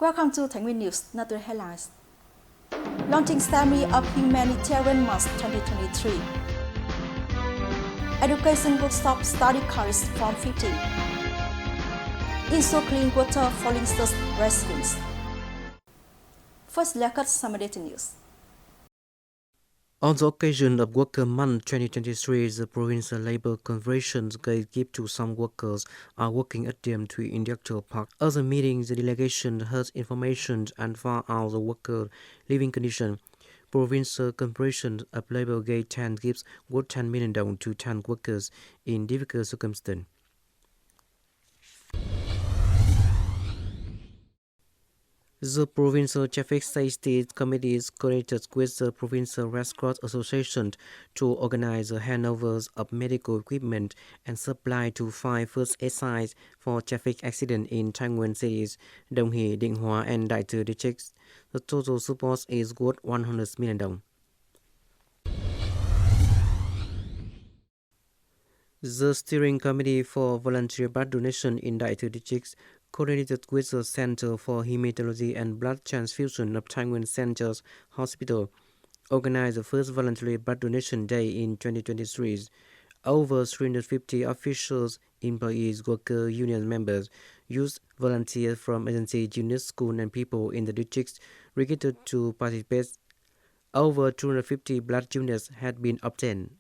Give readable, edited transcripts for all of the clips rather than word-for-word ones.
Welcome to Thái Nguyên News, Natural Headlines. Launching ceremony of Humanitarian Month 2023. Education workshop study course from 15. Install clean water for Lincoln's residents. First, look at some data news. On the occasion of Worker Month 2023, the Provincial Labour Convention gave gift to some workers are working at the Industrial Park. At the meeting, the delegation heard information and found out the worker living condition. Provincial Corporation of Labour gave 10 gifts worth 10 million dollars to 10 workers in difficult circumstances. The Provincial Traffic Safety Committee is coordinated with the Provincial Red Cross Association to organize the handovers of medical equipment and supply to 5 first aid sites for traffic accidents in Thái Nguyên cities, Đồng Hỷ, Định Hóa, and Đại Từ districts. The total support is worth 100 million dollars. The Steering Committee for Volunteer Blood Donation in Đại Từ districts, coordinated with the Center for Hematology and Blood Transfusion of Thái Nguyên Central Hospital, organized the first voluntary blood donation day in 2023. Over 350 officials, employees, worker union members, youth volunteers from agency, units, schools, and people in the districts registered to participate. Over 250 blood units had been obtained.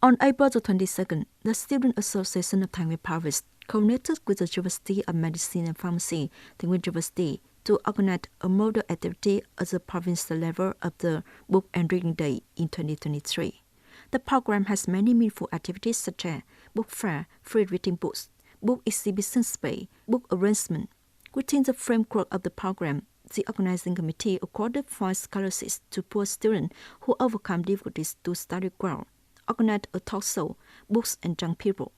On April the 22nd, the Student Association of Thái Nguyên Province connected with the University of Medicine and Pharmacy, Thái Nguyên University, to organize a model activity at the provincial level of the Book and Reading Day in 2023. The program has many meaningful activities such as book fair, free reading books, book exhibition space, book arrangement. Within the framework of the program, the organizing committee accorded 5 scholarships to poor students who overcome difficulties to study well, organized a talk show, books and young people.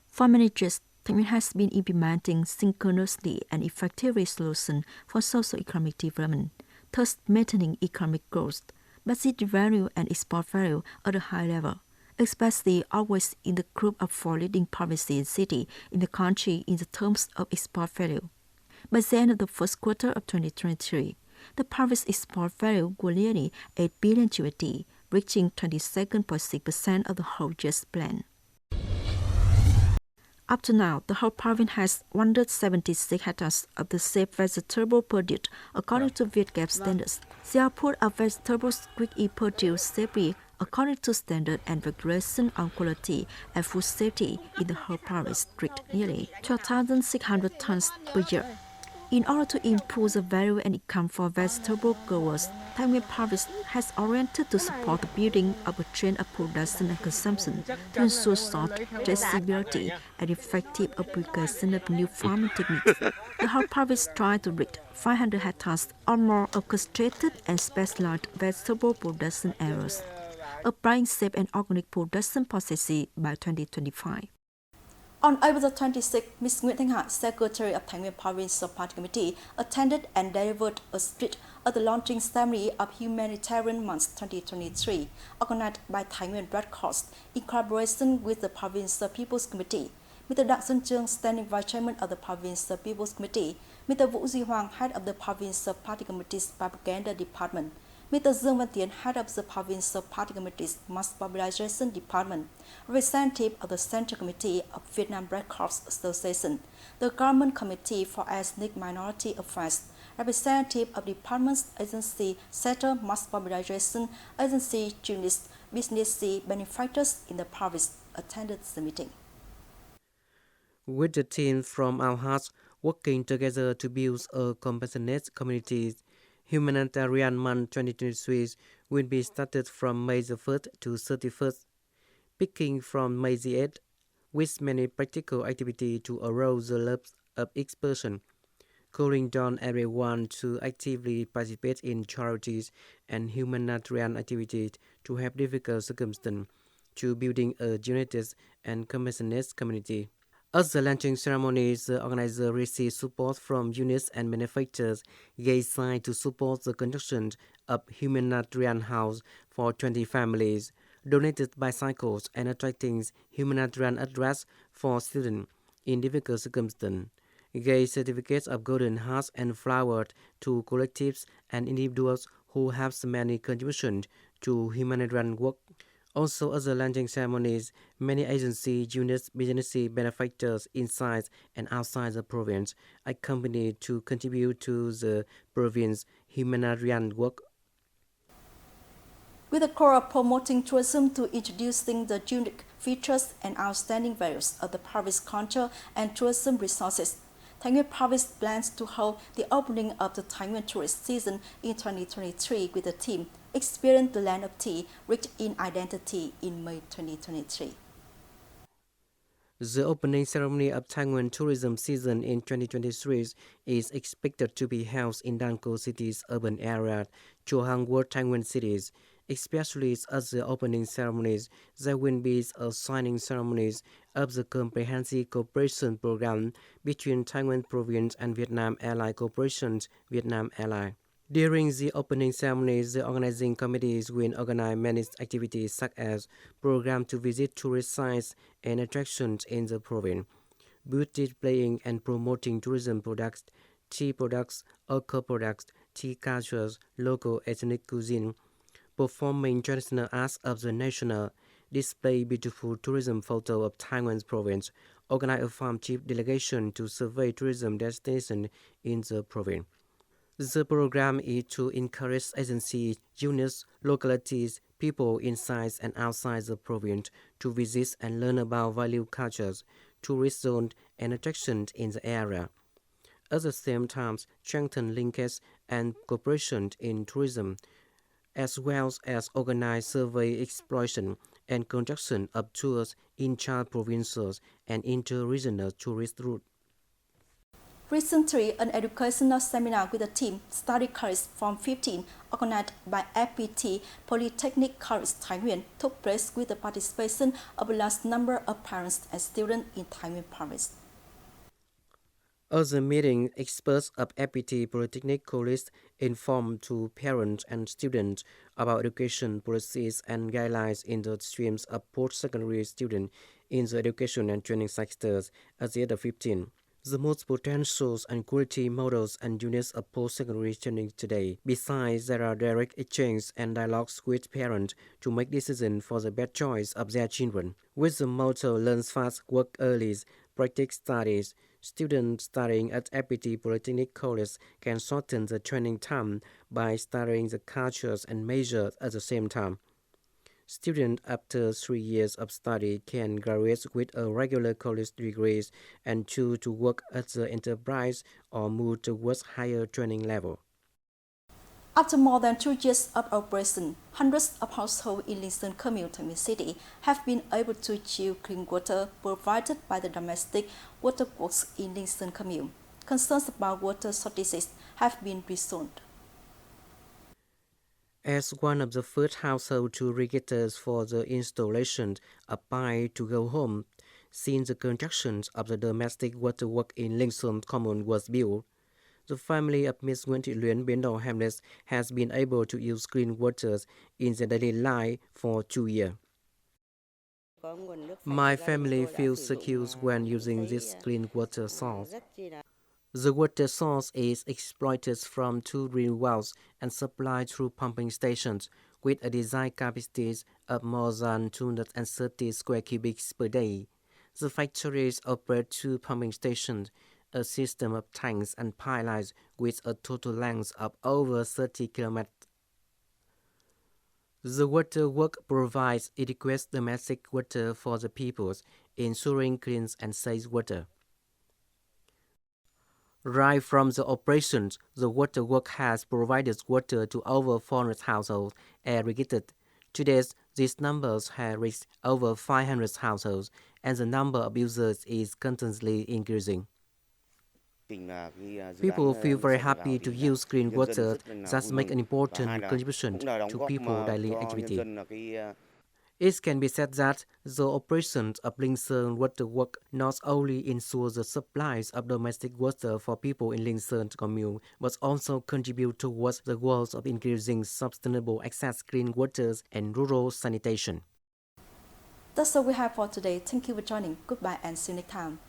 For many years, Thái Nguyên has been implementing synchronously and effectively solutions for socio-economic development, thus maintaining economic growth, but the value and export value at a high level, especially always in the group of 4 leading provinces and cities in the country in the terms of export value. By the end of the first quarter of 2023, the province export value was nearly 8 billion USD, reaching 22.6% of the whole year's plan. Up to now, the whole province has 176 hectares of the safe vegetable produce according to VietGap standards. The output of vegetables quickly produced safely according to standard and regulation on quality and food safety in the whole province reached nearly 12,600 tons per year. In order to improve the value and income for vegetable growers, Thái Nguyên Province has oriented to support the building of a chain of production and consumption to ensure short traceability and effective application of new farming techniques. The whole province tried to reach 500 hectares or more of concentrated and specialized vegetable production areas, applying safe and organic production processes by 2025. On April the 26th, Ms. Nguyễn Thanh Hải, Secretary of Thái Nguyên Provincial Party Committee, attended and delivered a speech at the launching ceremony of Humanitarian Month 2023, organized by Thái Nguyên Red Cross in collaboration with the Provincial People's Committee. Mr. Đặng Xuân Trương, Standing Vice Chairman of the Provincial People's Committee, Mr. Vũ Duy Hoàng, Head of the Provincial Party Committee's Propaganda Department, Mr. Dương Văn Tiến, Head of the Provincial Party Committee's Mass Mobilization Department, representative of the Central Committee of Vietnam Red Cross Association, the Government Committee for Ethnic Minority Affairs, representative of departments, agency, sector, mass mobilization, agency, units, business benefactors in the province attended the meeting. With the team from our hearts working together to build a compassionate community, Humanitarian Month 2023 will be started from May the 1st to 31st, picking from May the 8th, with many practical activities to arouse the love of each person, calling on everyone to actively participate in charities and humanitarian activities to help difficult circumstances, to building a united and compassionate community. At the launching ceremony, the organizer received support from units and manufacturers, gave sign to support the construction of humanitarian house for 20 families. donated bicycles, and attracting humanitarian address for students in difficult circumstances, gave certificates of Golden Hearts and flowers to collectives and individuals who have many contributions to humanitarian work. Also, other launching ceremonies, many agencies, units, business benefactors inside and outside the province accompanied to contribute to the province humanitarian work. With the core of promoting tourism to introducing the unique features and outstanding values of the province culture and tourism resources, Thái Nguyên province plans to hold the opening of the Thái Nguyên tourist season in 2023 with the theme Experience the Land of Tea, Rich in Identity in May 2023. The opening ceremony of Thái Nguyên tourism season in 2023 is expected to be held in Danko City's urban area, Chùa World Thái Nguyên cities. Especially at the opening ceremonies, there will be a signing ceremonies of the comprehensive cooperation program between Thái Nguyên Province and Vietnam Airlines Corporation, Vietnam Airlines. During the opening ceremonies, the organizing committees will organize many activities such as programs to visit tourist sites and attractions in the province, booth displaying and promoting tourism products, tea products, alcohol products, tea cultures, local ethnic cuisine, performing traditional arts of the national, display beautiful tourism photo of Thái Nguyên province, organize a farm chief delegation to survey tourism destinations in the province. The program is to encourage agencies, units, localities, people inside and outside the province to visit and learn about value cultures, tourist zones, and attractions in the area. At the same time, strengthen linkage and cooperation in tourism, as well as organize survey exploration and construction of tours in child provincial and inter-regional tourist routes. Recently, an educational seminar with the theme Study Courage from 15, organized by FPT Polytechnic College Thái Nguyên, took place with the participation of a large number of parents and students in Thái Nguyên province. At the meeting, experts of FPT Polytechnic College informed to parents and students about education policies and guidelines in the streams of post-secondary students in the education and training sectors at the age of 15. The most potentials and quality models and units of post-secondary training today. Besides, there are direct exchanges and dialogues with parents to make decisions for the best choice of their children. With the motto Learn Fast, Work Early, Practice Studies, students studying at FPT Polytechnic College can shorten the training time by studying the cultures and measures at the same time. Students after 3 years of study can graduate with a regular college degree and choose to work at the enterprise or move towards higher training level. After more than 2 years of operation, hundreds of households in Linh Commune, Thái Nguyên City have been able to achieve clean water provided by the domestic water works in Linh Commune. Concerns about water shortages have been resolved. As one of the first households to register for the installation of pipe to go home, since the construction of the domestic water work in Linh Commune was built, the family of Ms. Nguyễn Thị Luyến, Bến Đỏ Hamlet, has been able to use clean water in their daily life for 2 years. My family feels secure when using this clean water source. The water source is exploited from 2 green wells and supplied through pumping stations with a design capacity of more than 230 square cubic per day. The factories operate 2 pumping stations, a system of tanks and pipelines with a total length of over 30 kilometers. The water work provides adequate domestic water for the people, ensuring clean and safe water. Right from the operations, the water work has provided water to over 400 households irrigated. Today, these numbers have reached over 500 households, and the number of users is constantly increasing. People feel very happy to use clean water that make an important contribution to people's daily activity. It can be said that the operations of Linh Water Work not only ensure the supplies of domestic water for people in Linh Commune, but also contribute towards the goals of increasing sustainable access to clean water and rural sanitation. That's all we have for today. Thank you for joining. Goodbye and see you next time.